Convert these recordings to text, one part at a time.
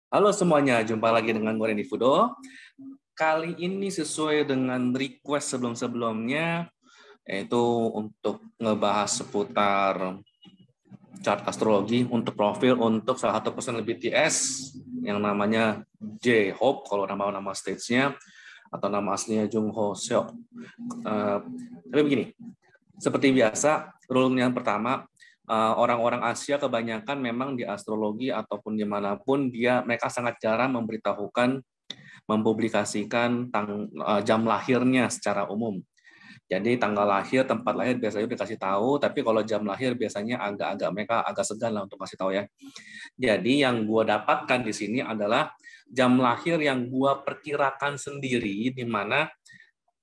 Halo semuanya, jumpa lagi dengan gue Randy Fudo. Kali ini sesuai dengan request sebelum-sebelumnya, yaitu untuk ngebahas seputar chart astrologi untuk profil untuk salah satu personel BTS yang namanya J-Hope, kalau nama stage-nya, atau nama aslinya Jung Ho Seok. Tapi begini, seperti biasa, rule yang pertama, orang-orang Asia kebanyakan memang di astrologi ataupun dimanapun mereka sangat jarang mempublikasikan jam lahirnya secara umum. Jadi tanggal lahir, tempat lahir biasanya dikasih tahu, tapi kalau jam lahir biasanya mereka agak segan lah untuk kasih tahu ya. Jadi yang gue dapatkan di sini adalah jam lahir yang gue perkirakan sendiri, di mana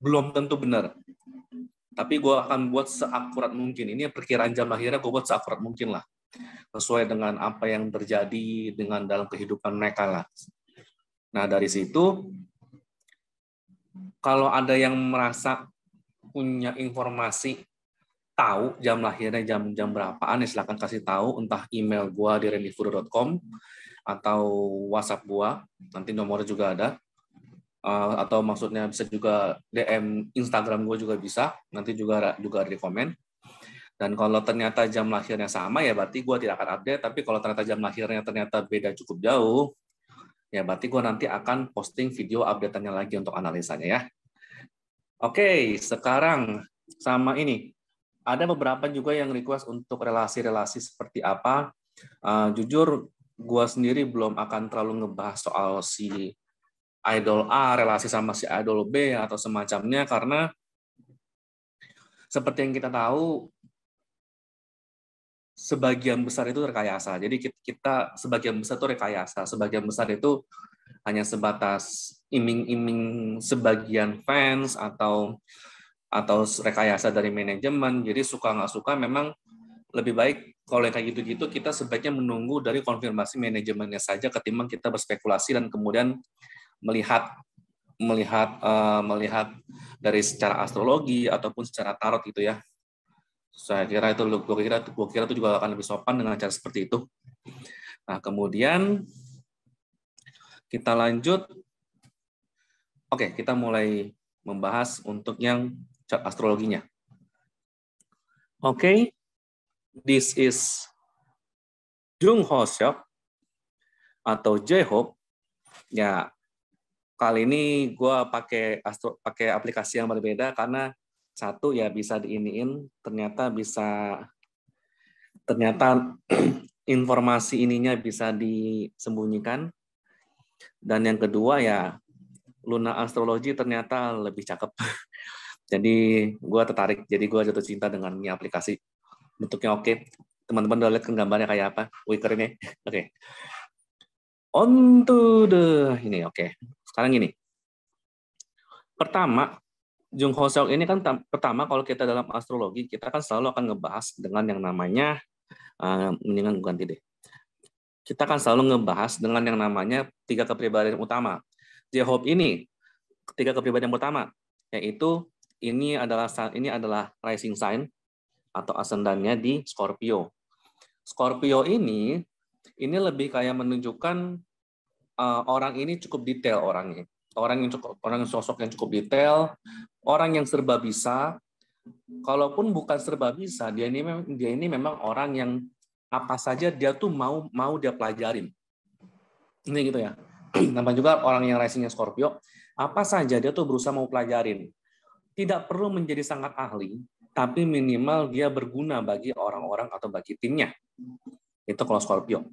belum tentu benar. Tapi gue akan buat seakurat mungkin. Ini perkiraan jam lahirnya gue buat seakurat mungkin lah. Sesuai dengan apa yang terjadi dengan dalam kehidupan mereka lah. Nah dari situ, kalau ada yang merasa punya informasi tahu jam lahirnya jam berapaan, ya silakan kasih tahu, entah email gua di rendyfudo.com atau WhatsApp gua, nanti nomornya juga ada, atau maksudnya bisa juga DM Instagram gua juga bisa, nanti juga ada di komen. Dan kalau ternyata jam lahirnya sama ya berarti gua tidak akan update, tapi kalau ternyata jam lahirnya ternyata beda cukup jauh, ya berarti gua nanti akan posting video update-annya lagi untuk analisanya ya. Oke, sekarang sama ini. Ada beberapa juga yang request untuk relasi-relasi seperti apa. Jujur, gue sendiri belum akan terlalu ngebahas soal si idol A, relasi sama si idol B, atau semacamnya, karena seperti yang kita tahu, sebagian besar itu rekayasa. Jadi kita sebagian besar itu rekayasa. Sebagian besar itu hanya sebatas iming-iming sebagian fans atau rekayasa dari manajemen. Jadi suka nggak suka memang lebih baik kalau kayak gitu-gitu kita sebaiknya menunggu dari konfirmasi manajemennya saja ketimbang kita berspekulasi dan kemudian melihat melihat dari secara astrologi ataupun secara tarot gitu ya. Saya kira gue kira itu juga akan lebih sopan dengan cara seperti itu. Nah, kemudian kita lanjut. Oke, kita mulai membahas untuk yang chart astrologinya. Oke, this is Jung Ho Seok atau J-Hope. Ya, kali ini gue pakai aplikasi yang berbeda karena satu ya bisa diiniin, ternyata informasi ininya bisa disembunyikan, dan yang kedua ya Luna Astrologi ternyata lebih cakep. Jadi gue tertarik, jadi gue jatuh cinta dengan ini aplikasi. Bentuknya oke. Teman-teman udah lihat kan gambarnya kayak apa? Wih keren ya. Oke. On to the ini oke. Sekarang gini. Pertama, Jung Ho Seok ini kan pertama kalau kita dalam astrologi kita kan selalu akan ngebahas dengan yang namanya mendingan ganti deh. Kita akan selalu ngebahas dengan yang namanya 3 kepribadian utama. J-Hope ini 3 kepribadian utama, yaitu ini adalah rising sign atau asendannya di Scorpio. Scorpio ini lebih kayak menunjukkan orang ini cukup detail orangnya. Orang yang sosok yang cukup detail, orang yang serba bisa. Kalaupun bukan serba bisa, dia ini memang orang yang apa saja dia tuh mau dia pelajarin. Ini gitu ya. Namanya juga orang yang risingnya Scorpio, apa saja dia tuh berusaha mau pelajarin. Tidak perlu menjadi sangat ahli, tapi minimal dia berguna bagi orang-orang atau bagi timnya. Itu kalau Scorpio.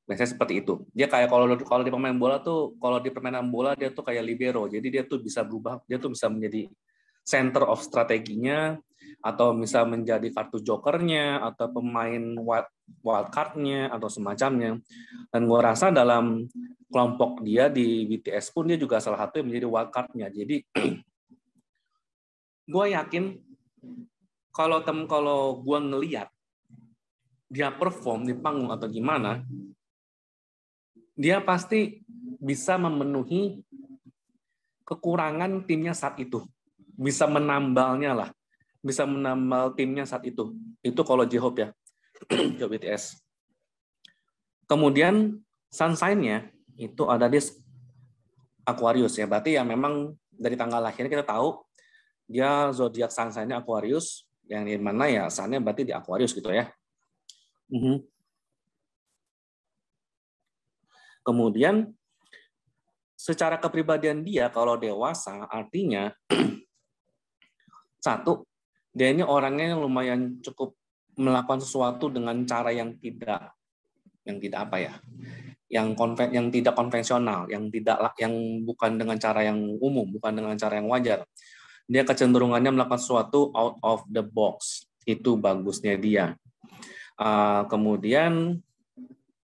Biasanya seperti itu. Dia kayak kalau di pemain bola tuh, kalau di permainan bola dia tuh kayak libero. Jadi dia tuh bisa berubah, dia tuh bisa menjadi center of strateginya, atau bisa menjadi kartu jokernya, atau pemain wild card-nya, atau semacamnya. Dan gue rasa dalam kelompok dia di BTS pun dia juga salah satu yang menjadi wild card-nya. Jadi gue yakin kalau gue ngelihat dia perform di panggung atau gimana, dia pasti bisa memenuhi kekurangan timnya saat itu. Bisa menambalnya lah. Bisa menambal timnya saat itu. Itu kalau J-Hope ya. J-Hope BTS. Kemudian sun sign-nya itu ada di Aquarius ya. Berarti ya memang dari tanggal lahirnya kita tahu dia zodiak sign-nya Aquarius, yang di mana ya sign-nya berarti di Aquarius gitu ya. Kemudian secara kepribadian dia kalau dewasa artinya satu, dia ini orangnya yang lumayan cukup melakukan sesuatu dengan cara yang tidak apa ya, yang tidak konvensional, yang bukan dengan cara yang umum, bukan dengan cara yang wajar. Dia kecenderungannya melakukan sesuatu out of the box. Itu bagusnya dia. Kemudian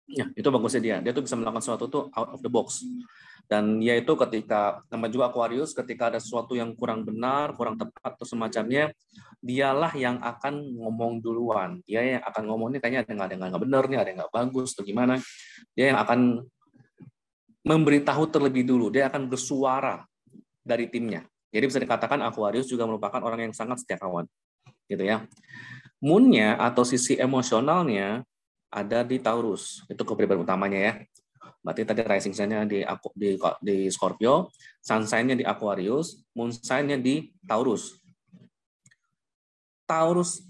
ya itu bagusnya dia. Dia tuh bisa melakukan sesuatu tuh out of the box. Dan dia itu ketika, nama juga Aquarius, ketika ada sesuatu yang kurang benar, kurang tepat, atau semacamnya, dialah yang akan ngomong duluan. Dia yang akan ngomong, ini kayaknya ada yang nggak benar, nih, ada yang nggak bagus, atau gimana. Dia yang akan memberitahu terlebih dulu. Dia akan bersuara dari timnya. Jadi bisa dikatakan Aquarius juga merupakan orang yang sangat setia kawan. Gitu ya. Moon-nya atau sisi emosionalnya ada di Taurus. Itu kepribadian utamanya ya. Berarti tadi rising sign-nya di Scorpio, sun sign-nya di Aquarius, moon sign-nya di Taurus.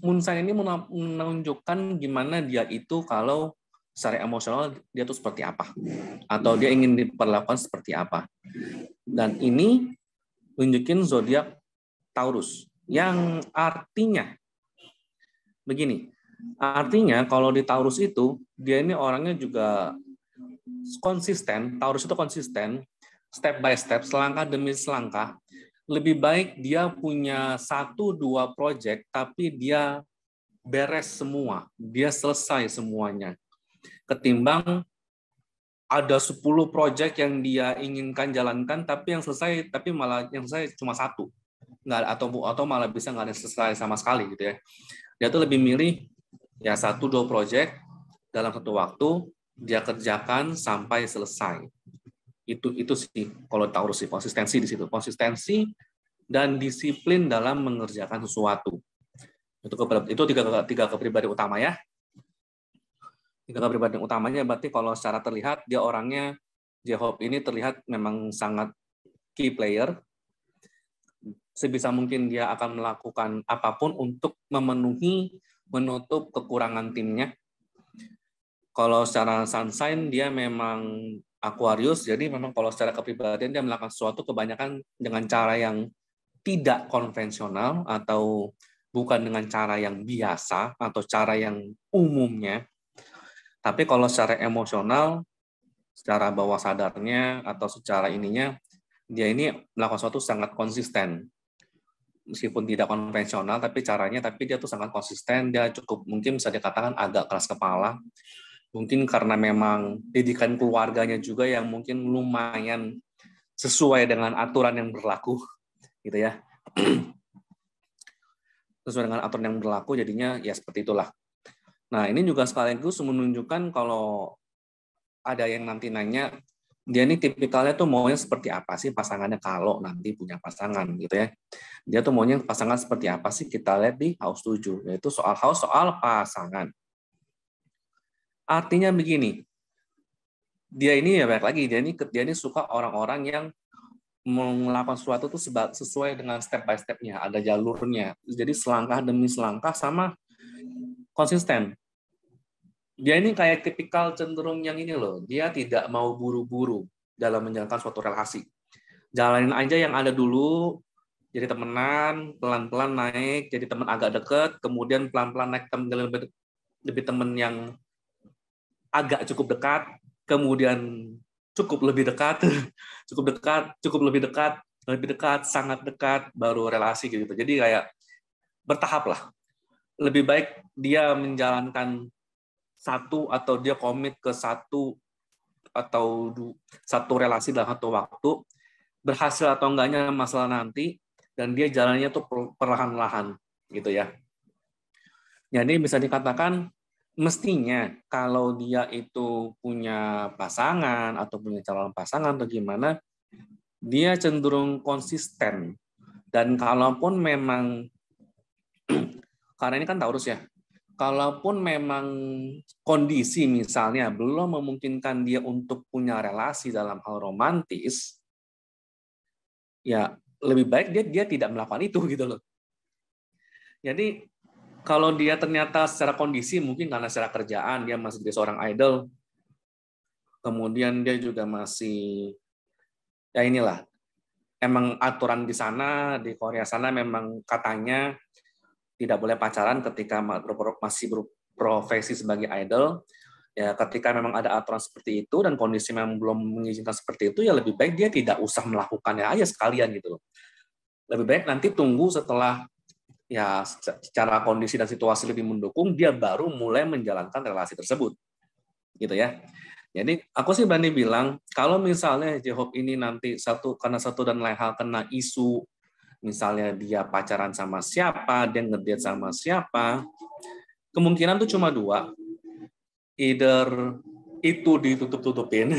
Moon sign ini menunjukkan gimana dia itu kalau secara emosional dia tuh seperti apa. Atau dia ingin diperlakukan seperti apa. Dan ini nunjukin zodiak Taurus. Yang artinya, begini, artinya kalau di Taurus itu, dia ini orangnya juga konsisten. Taurus itu konsisten, step by step, selangkah demi selangkah. Lebih baik dia punya 1-2 project, tapi dia beres semua, dia selesai semuanya. Ketimbang ada 10 project yang dia inginkan jalankan, tapi yang selesai, tapi malah yang selesai cuma 1. Nggak, atau malah bisa nggak ada selesai sama sekali gitu ya. Dia tuh lebih milih ya 1-2 project dalam satu waktu, dia kerjakan sampai selesai. Itu sih kalau Taurus sih, konsistensi di situ. Konsistensi dan disiplin dalam mengerjakan sesuatu. Itu tiga kepribadian utama ya. Tiga kepribadian utamanya berarti kalau secara terlihat dia orangnya, J-Hope ini terlihat memang sangat key player. Sebisa mungkin dia akan melakukan apapun untuk menutup kekurangan timnya. Kalau secara sun sign dia memang Aquarius, jadi memang kalau secara kepribadian dia melakukan sesuatu kebanyakan dengan cara yang tidak konvensional atau bukan dengan cara yang biasa atau cara yang umumnya. Tapi kalau secara emosional, secara bawah sadarnya atau secara ininya, dia ini melakukan sesuatu sangat konsisten. Meskipun tidak konvensional, tapi caranya, tapi dia tuh sangat konsisten, dia cukup mungkin bisa dikatakan agak keras kepala. Mungkin karena memang didikan keluarganya juga yang mungkin lumayan sesuai dengan aturan yang berlaku, gitu ya. Sesuai dengan aturan yang berlaku, jadinya ya seperti itulah. Nah, ini juga sekaligus menunjukkan kalau ada yang nanti nanya, dia ini tipikalnya tuh maunya seperti apa sih pasangannya kalau nanti punya pasangan, gitu ya. Dia tuh maunya pasangan seperti apa sih, kita lihat di house 7, yaitu soal pasangan. Artinya begini, dia ini ya balik lagi, dia ini suka orang-orang yang melakukan sesuatu itu sesuai dengan step by step-nya, ada jalurnya. Jadi selangkah demi selangkah sama konsisten. Dia ini kayak tipikal cenderung yang ini loh, dia tidak mau buru-buru dalam menjalankan suatu relasi. Jalanin aja yang ada dulu, jadi temenan, pelan-pelan naik, jadi teman agak deket, kemudian pelan-pelan naik lebih teman yang agak cukup dekat, kemudian cukup lebih dekat, lebih dekat, sangat dekat, baru relasi gitu. Jadi kayak bertahap lah. Lebih baik dia menjalankan satu atau dia komit ke satu atau satu relasi dalam satu waktu, berhasil atau enggaknya masalah nanti, dan dia jalannya tuh perlahan-lahan gitu ya. Jadi bisa dikatakan mestinya kalau dia itu punya pasangan atau punya calon pasangan atau gimana, dia cenderung konsisten. Dan kalaupun memang, karena ini kan Taurus ya, kalaupun memang kondisi misalnya belum memungkinkan dia untuk punya relasi dalam hal romantis, ya lebih baik dia tidak melakukan itu gitu loh. Jadi kalau dia ternyata secara kondisi mungkin karena secara kerjaan dia masih jadi seorang idol, kemudian dia juga masih ya inilah, emang aturan di sana di Korea sana memang katanya tidak boleh pacaran ketika masih berprofesi sebagai idol. Ya, ketika memang ada aturan seperti itu dan kondisi memang belum mengizinkan seperti itu, ya lebih baik dia tidak usah melakukannya aja sekalian gitu loh. Lebih baik nanti tunggu setelah ya secara kondisi dan situasi lebih mendukung, dia baru mulai menjalankan relasi tersebut. Gitu ya. Jadi aku sih berani bilang, kalau misalnya J-Hope ini nanti karena satu dan lain hal kena isu, misalnya dia pacaran sama siapa, dia ngedate sama siapa, kemungkinan tuh cuma dua. Either itu ditutup-tutupin,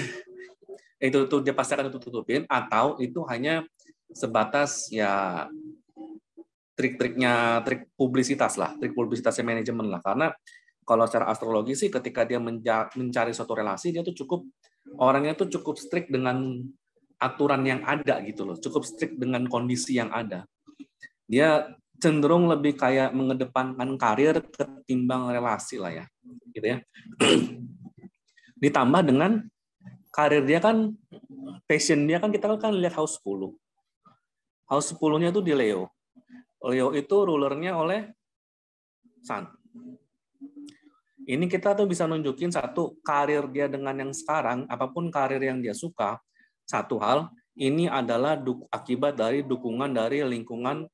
itu dia pasti akan ditutup-tutupin, atau itu hanya sebatas ya trik publisitasnya manajemen lah. Karena kalau secara astrologi sih ketika dia mencari suatu relasi, dia tuh orangnya tuh cukup strict dengan aturan yang ada gitu loh, cukup strict dengan kondisi yang ada. Dia cenderung lebih kayak mengedepankan karir ketimbang relasi lah ya, gitu ya. Ditambah dengan karir dia kan, passion dia kan, kita kan lihat house 10. House 10-nya itu di Leo. Leo itu rulernya oleh Sun. Ini kita tuh bisa nunjukin satu, karir dia dengan yang sekarang, apapun karir yang dia suka, satu hal, ini adalah akibat dari dukungan dari lingkungan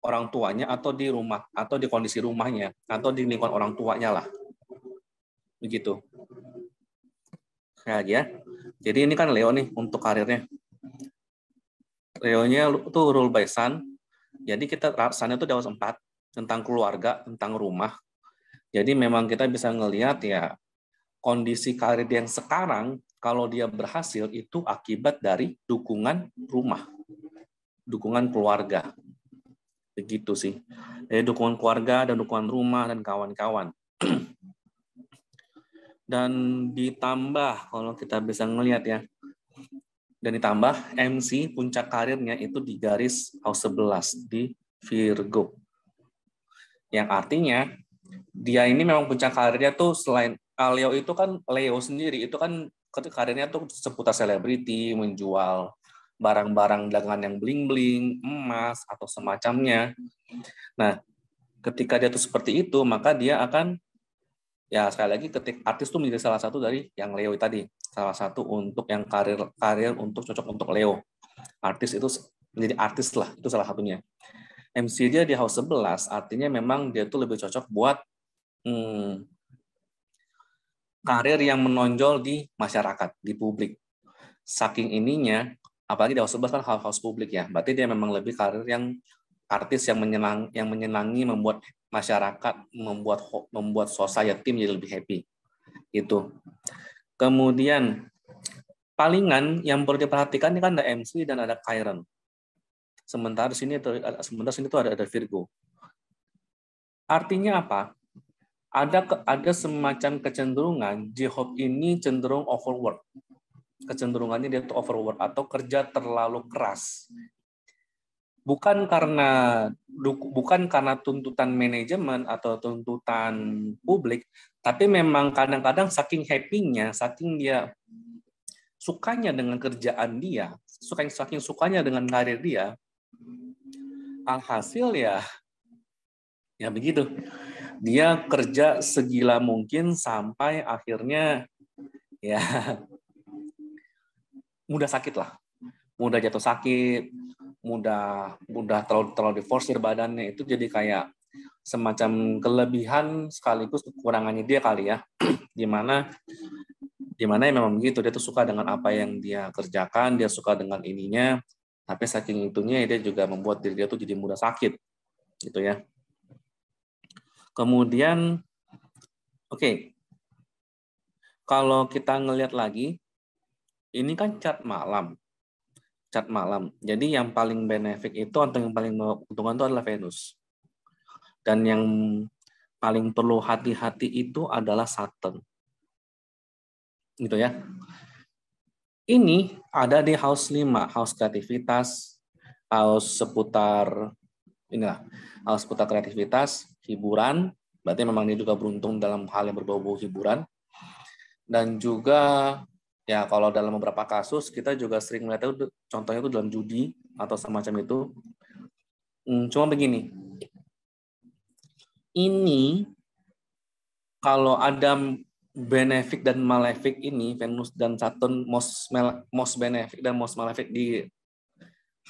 orang tuanya atau di rumah, atau di kondisi rumahnya, atau di lingkungan orang tuanya lah. Begitu. Kayak ya. Jadi ini kan Leo nih untuk karirnya. Leo-nya tuh rule by Sun. Jadi kita Sun itu Dewa 4 tentang keluarga, tentang rumah. Jadi memang kita bisa ngelihat ya kondisi karir yang sekarang kalau dia berhasil itu akibat dari dukungan rumah, dukungan keluarga. Begitu sih. Jadi dukungan keluarga dan dukungan rumah dan kawan-kawan. Dan ditambah kalau kita bisa ngelihat ya, dan ditambah MC puncak karirnya itu di garis house 11 di Virgo. Yang artinya dia ini memang puncak karirnya tuh selain Leo itu kan, Leo sendiri itu kan karirnya tuh seputar selebriti, menjual barang-barang dagangan yang bling-bling, emas atau semacamnya. Nah, ketika dia tuh seperti itu, maka dia akan ya sekali lagi ketik artis tuh menjadi salah satu dari yang Leo tadi, salah satu untuk yang karir untuk cocok untuk Leo. Artis itu menjadi artis lah, itu salah satunya. MC dia di house 11 artinya memang dia tuh lebih cocok buat karir yang menonjol di masyarakat, di publik. Saking ininya, apalagi di house 11 kan house publik ya, berarti dia memang lebih karir yang artis yang menyenangi, membuat masyarakat, membuat society menjadi lebih happy. Itu. Kemudian palingan yang perlu diperhatikan ini kan ada MC dan ada Chiron. Sementara sini tuh ada Virgo. Artinya apa? Ada semacam kecenderungan J-Hope ini cenderung overwork. Kecenderungannya dia tuh overwork atau kerja terlalu keras. Bukan karena tuntutan manajemen atau tuntutan publik, tapi memang kadang-kadang saking happy-nya, saking dia sukanya dengan kerjaan dia, saking sukanya dengan karir dia, alhasil ya begitu. Dia kerja segila mungkin sampai akhirnya ya mudah sakit lah, mudah jatuh sakit, mudah terlalu diforsir badannya, itu jadi kayak semacam kelebihan sekaligus kekurangannya dia kali ya, dimana ya memang begitu, dia tuh suka dengan apa yang dia kerjakan, dia suka dengan ininya, tapi saking itunya dia juga membuat diri dia tuh jadi mudah sakit gitu ya. Kemudian oke. Kalau kita ngelihat lagi, ini kan cat malam. Jadi yang paling benefit itu atau yang paling menguntungkan itu adalah Venus. Dan yang paling perlu hati-hati itu adalah Saturn. Gitu ya. Ini ada di house 5, house kreativitas, house seputar inilah, house seputar kreativitas, hiburan, berarti memang dia juga beruntung dalam hal yang berbau-bau hiburan. Dan juga ya kalau dalam beberapa kasus kita juga sering melihat itu contohnya itu dalam judi atau semacam itu. Cuma begini, ini kalau ada benefit dan malefic ini, Venus dan Saturn most benefit dan most malefic di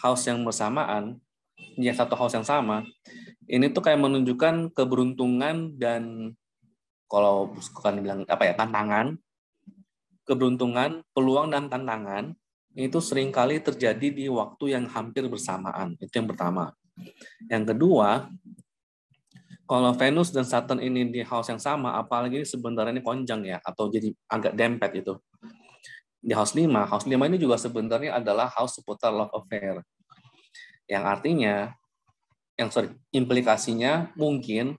house yang bersamaan, ya satu house yang sama, ini tuh kayak menunjukkan keberuntungan dan kalau bukan bilang apa ya, tantangan, keberuntungan, peluang dan tantangan itu seringkali terjadi di waktu yang hampir bersamaan. Itu yang pertama. Yang kedua, kalau Venus dan Saturn ini di house yang sama, apalagi sebenarnya ini konjung ya, atau jadi agak dempet itu. Di house 5 ini juga sebenarnya adalah house seputar love affair. Yang artinya, implikasinya mungkin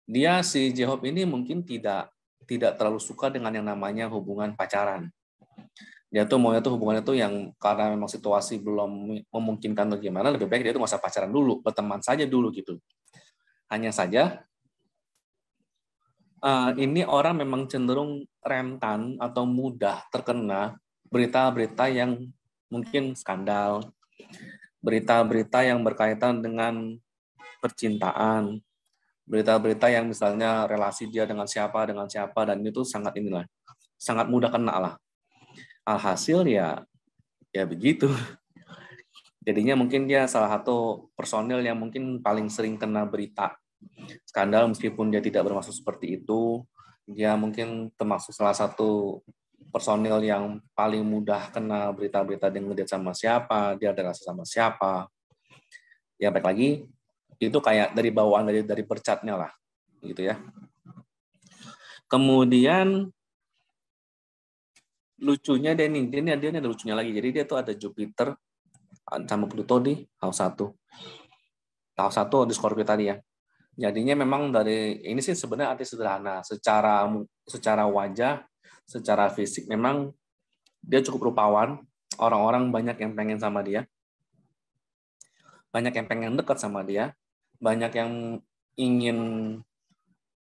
dia si J-Hope ini mungkin tidak terlalu suka dengan yang namanya hubungan pacaran. Dia tuh maunya tuh hubungannya tuh yang karena memang situasi belum memungkinkan atau gimana, lebih baik dia tuh nggak usah pacaran dulu, berteman saja dulu gitu. Hanya saja ini orang memang cenderung rentan atau mudah terkena berita-berita yang mungkin skandal, berita-berita yang berkaitan dengan percintaan, berita-berita yang misalnya relasi dia dengan siapa, dan itu sangat mudah kena lah. Alhasil ya begitu. Jadinya mungkin dia salah satu personil yang mungkin paling sering kena berita skandal, meskipun dia tidak bermaksud seperti itu. Dia mungkin termasuk salah satu personil yang paling mudah kena berita-berita dia ngedate sama siapa, dia ada rasa sama siapa. Ya baik lagi, itu kayak dari bawaan dari percatnya lah, gitu ya. Kemudian lucunya dia ada lucunya lagi. Jadi dia tuh ada Jupiter sama Pluto di house 1. House 1 di Scorpio tadi ya. Jadinya memang dari ini sih sebenarnya arti sederhana. Secara wajah, secara fisik memang dia cukup rupawan. Orang-orang banyak yang pengen sama dia. Banyak yang pengen dekat sama dia. Banyak yang ingin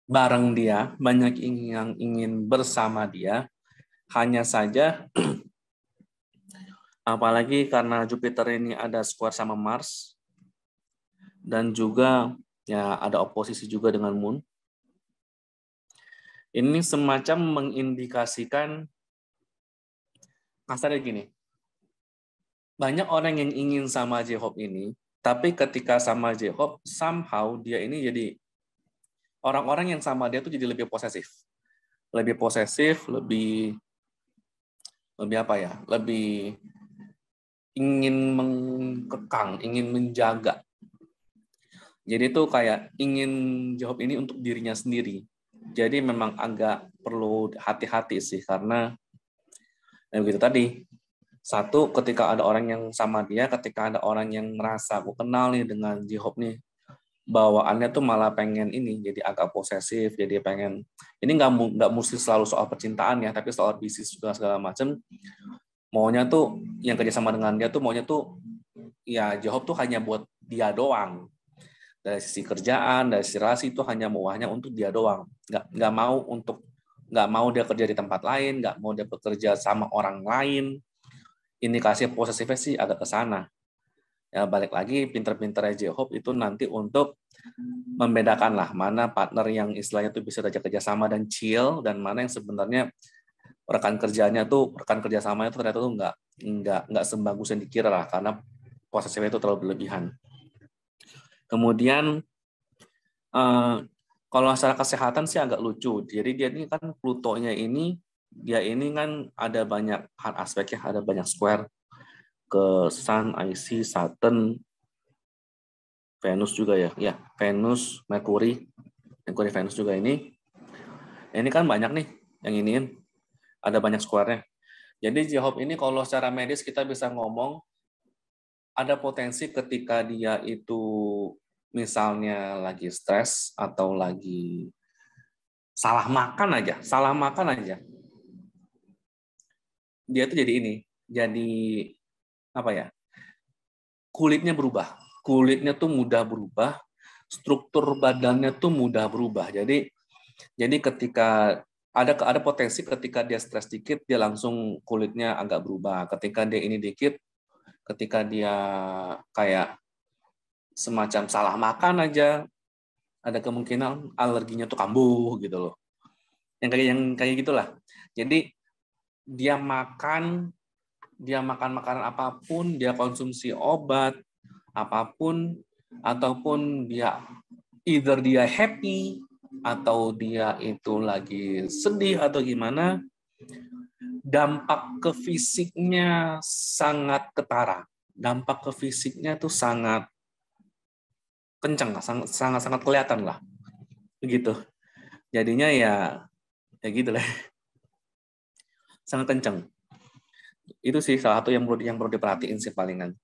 bareng dia. Banyak yang ingin bersama dia. Hanya saja, apalagi karena Jupiter ini ada square sama Mars. Dan juga ya ada oposisi juga dengan Moon. Ini semacam mengindikasikan kasarnya gini. Banyak orang yang ingin sama J-Hope ini, tapi ketika sama J-Hope, somehow dia ini jadi orang-orang yang sama dia tuh jadi lebih posesif. Lebih posesif, lebih apa ya? Lebih ingin mengekang, ingin menjaga. Jadi itu kayak ingin J-Hope ini untuk dirinya sendiri. Jadi memang agak perlu hati-hati sih, karena begitu tadi. Satu, ketika ada orang yang sama dia, ketika ada orang yang merasa aku kenal nih dengan J-Hope nih, bawaannya tuh malah pengen ini, jadi agak posesif, jadi pengen, ini nggak mesti selalu soal percintaan ya, tapi soal bisnis juga segala macam. Maunya tuh, yang kerjasama dengan dia tuh maunya tuh, ya J-Hope tuh hanya buat dia doang. Dari sisi kerjaan, dari sisi relasi itu hanya maunya untuk dia doang. Nggak mau dia kerja di tempat lain, nggak mau dia bekerja sama orang lain. Indikasi posesifnya sih agak ke sana. Ya balik lagi, pinter-pinternya J-Hope itu nanti untuk membedakan lah mana partner yang istilahnya tuh bisa diajak kerjasama dan chill, dan mana yang sebenarnya rekan kerjasamanya tuh ternyata tuh nggak sebagus yang dikira lah, karena posesifnya itu terlalu berlebihan. Kemudian kalau secara kesehatan sih agak lucu. Jadi dia ini kan Plutonya ini, dia ini kan ada banyak hal aspeknya, ada banyak square ke Sun, IC, Saturn, Venus juga ya. Ya, Venus, Mercury, Venus juga ini. Ini kan banyak nih yang iniin. Ada banyak square-nya. Jadi J-Hope ini kalau secara medis kita bisa ngomong ada potensi ketika dia itu misalnya lagi stres atau lagi salah makan aja, dia tuh jadi ini, jadi apa ya? Kulitnya tuh mudah berubah, struktur badannya tuh mudah berubah. Jadi ketika ada potensi ketika dia stres dikit, dia langsung kulitnya agak berubah. Ketika dia ini dikit, ketika dia kayak semacam salah makan aja, ada kemungkinan alerginya tuh kambuh gitu loh. Yang kayak gitulah. Jadi dia makan makanan apapun, dia konsumsi obat apapun, ataupun either dia happy atau dia itu lagi sedih atau gimana, dampak ke fisiknya sangat ketara. Dampak ke fisiknya tuh sangat kencang, sangat kelihatan lah. Begitu. Jadinya ya gitu lah. Sangat kencang. Itu sih salah satu yang perlu diperhatiin sih palingan.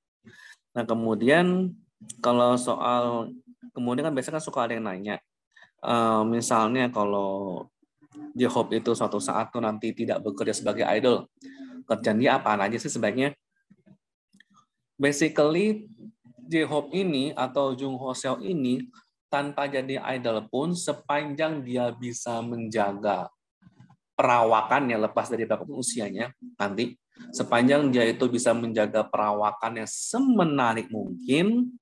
Nah, kemudian kalau soal kemudian kan biasanya kan suka ada yang nanya, misalnya kalau J-Hope itu suatu saat tuh nanti tidak bekerja sebagai idol, kerjaan dia apaan aja sih sebaiknya? Basically J-Hope ini atau Jung Ho Seo ini tanpa jadi idol pun sepanjang dia bisa menjaga perawakannya lepas dari berapapun usianya nanti, sepanjang dia itu bisa menjaga perawakannya semenarik mungkin,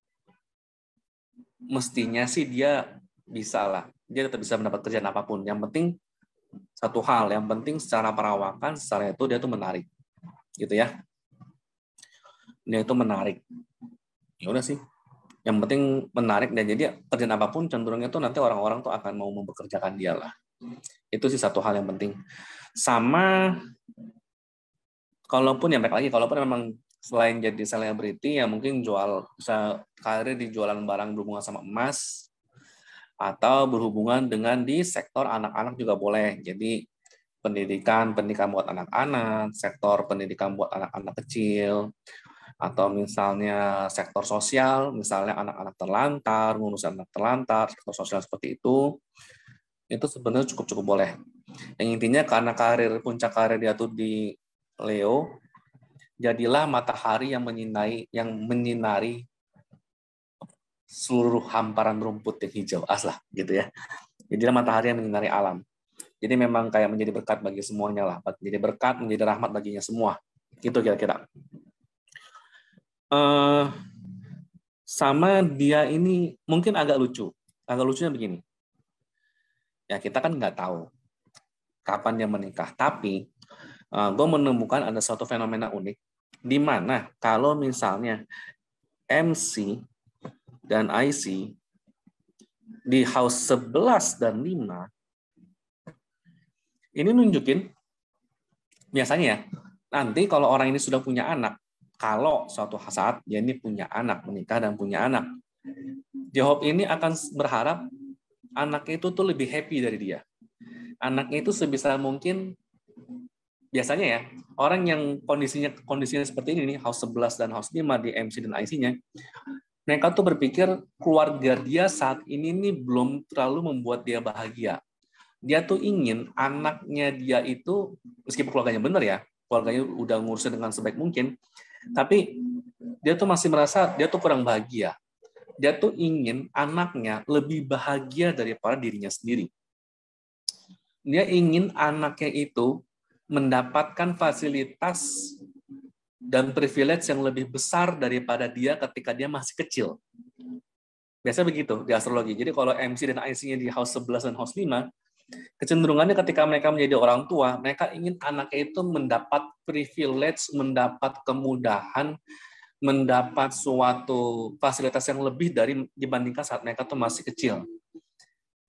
mestinya sih dia bisa lah. Dia tetap bisa mendapat kerjaan apapun. Yang penting satu hal, yang penting secara perawakan, secara itu dia tuh menarik. Gitu ya. Dia itu menarik. Ya udah sih. Yang penting menarik, dan jadi kerjaan apapun cenderungnya tuh nanti orang-orang tuh akan mau mempekerjakan dia lah. Itu sih satu hal yang penting. Sama kalaupun memang selain jadi selebriti ya mungkin bisa karir di jualan barang berhubungan sama emas atau berhubungan dengan di sektor anak-anak juga boleh. Jadi pendidikan buat anak-anak, sektor pendidikan buat anak-anak kecil, atau misalnya sektor sosial, misalnya anak-anak terlantar, ngurus anak terlantar, sektor sosial seperti itu sebenarnya cukup boleh. Yang intinya karena puncak karir dia tuh di Leo, jadilah matahari yang menyinari seluruh hamparan rumput yang hijau, gitu ya. Jadilah matahari yang menyinari alam. Jadi memang kayak menjadi berkat bagi semuanya lah, menjadi berkat, menjadi rahmat baginya semua. Gitu kira-kira. Sama dia ini mungkin agak lucu. Agak lucunya begini. Ya kita kan nggak tahu kapan dia menikah. Tapi gue menemukan ada suatu fenomena unik, di mana kalau misalnya MC dan IC di house 11 dan 5, ini nunjukin biasanya ya, nanti kalau orang ini sudah punya anak, kalau suatu saat dia ini punya anak, menikah dan punya anak, J-Hope ini akan berharap anaknya itu tuh lebih happy dari dia. Anaknya itu sebisa mungkin, biasanya ya, orang yang kondisinya seperti ini nih, house 11 dan house 5 di MC dan IC-nya, mereka tuh berpikir keluarga dia saat ini nih belum terlalu membuat dia bahagia. Dia tuh ingin anaknya dia itu, meskipun keluarganya benar ya, keluarganya udah ngurusin dengan sebaik mungkin, tapi dia tuh masih merasa dia tuh kurang bahagia. Dia tuh ingin anaknya lebih bahagia daripada dirinya sendiri. Dia ingin anaknya itu mendapatkan fasilitas dan privilege yang lebih besar daripada dia ketika dia masih kecil. Biasa begitu di astrologi. Jadi kalau MC dan IC-nya di house 11 dan house 5, kecenderungannya ketika mereka menjadi orang tua, mereka ingin anaknya itu mendapat privilege, mendapat kemudahan, mendapat suatu fasilitas yang lebih dibandingkan saat mereka tuh masih kecil.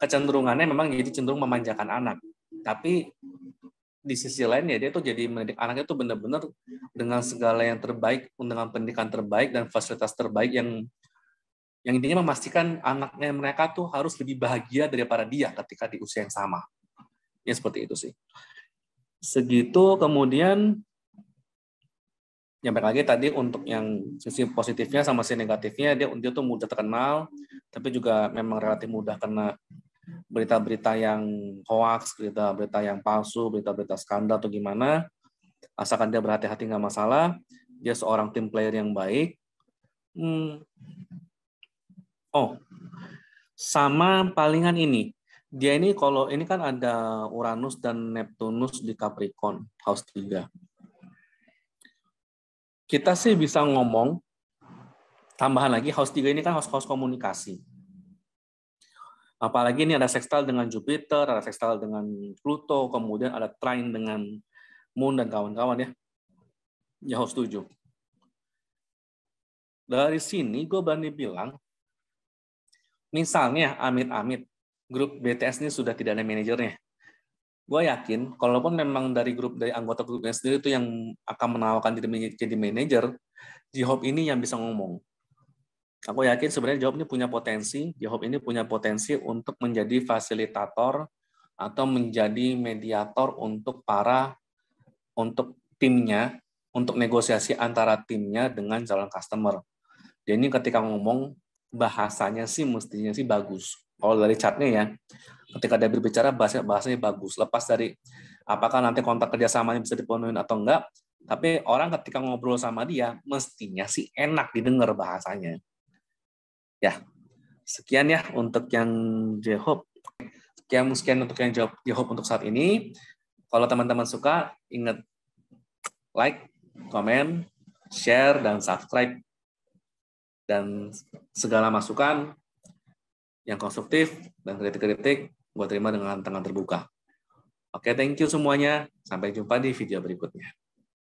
Kecenderungannya memang jadi cenderung memanjakan anak. Tapi di sisi lain ya dia tuh jadi mendidik anaknya tuh benar-benar dengan segala yang terbaik, dengan pendidikan terbaik dan fasilitas terbaik yang intinya memastikan anaknya mereka tuh harus lebih bahagia daripada dia ketika di usia yang sama. Ya seperti itu sih. Segitu. Kemudian yang balik lagi tadi untuk yang sisi positifnya sama sisi negatifnya, dia tuh mudah terkenal, tapi juga memang relatif mudah kena berita-berita yang hoax, berita-berita yang palsu, berita-berita skandal atau gimana. Asalkan dia berhati-hati nggak masalah, dia seorang tim player yang baik. Oh, sama palingan ini. Dia ini kalau ini kan ada Uranus dan Neptunus di Capricorn, house 3. Kita sih bisa ngomong, tambahan lagi, house 3 ini kan house komunikasi. Apalagi ini ada sextile dengan Jupiter, ada sextile dengan Pluto, kemudian ada trine dengan Moon dan kawan-kawan ya. Ya house 7. Dari sini gue berani bilang, misalnya amit-amit, grup BTS ini sudah tidak ada manajernya. Gue yakin, kalaupun memang dari anggota grupnya sendiri itu yang akan menawarkan diri jadi manajer, J-Hope ini yang bisa ngomong. Aku yakin sebenarnya J-Hope ini punya potensi untuk menjadi fasilitator atau menjadi mediator untuk timnya, untuk negosiasi antara timnya dengan calon customer. Jadi ketika ngomong, bahasanya sih mestinya sih bagus. Kalau dari chartnya ya, ketika dia berbicara bahasanya bagus. Lepas dari apakah nanti kontrak kerjasamanya bisa dipenuhi atau enggak, tapi orang ketika ngobrol sama dia, mestinya sih enak didengar bahasanya. Ya, sekian ya untuk yang J-Hope. Sekian untuk yang J-Hope untuk saat ini. Kalau teman-teman suka, ingat like, komen, share, dan subscribe. Dan segala masukan yang konstruktif dan kritik-kritik gue terima dengan tangan terbuka. Oke, thank you semuanya. Sampai jumpa di video berikutnya.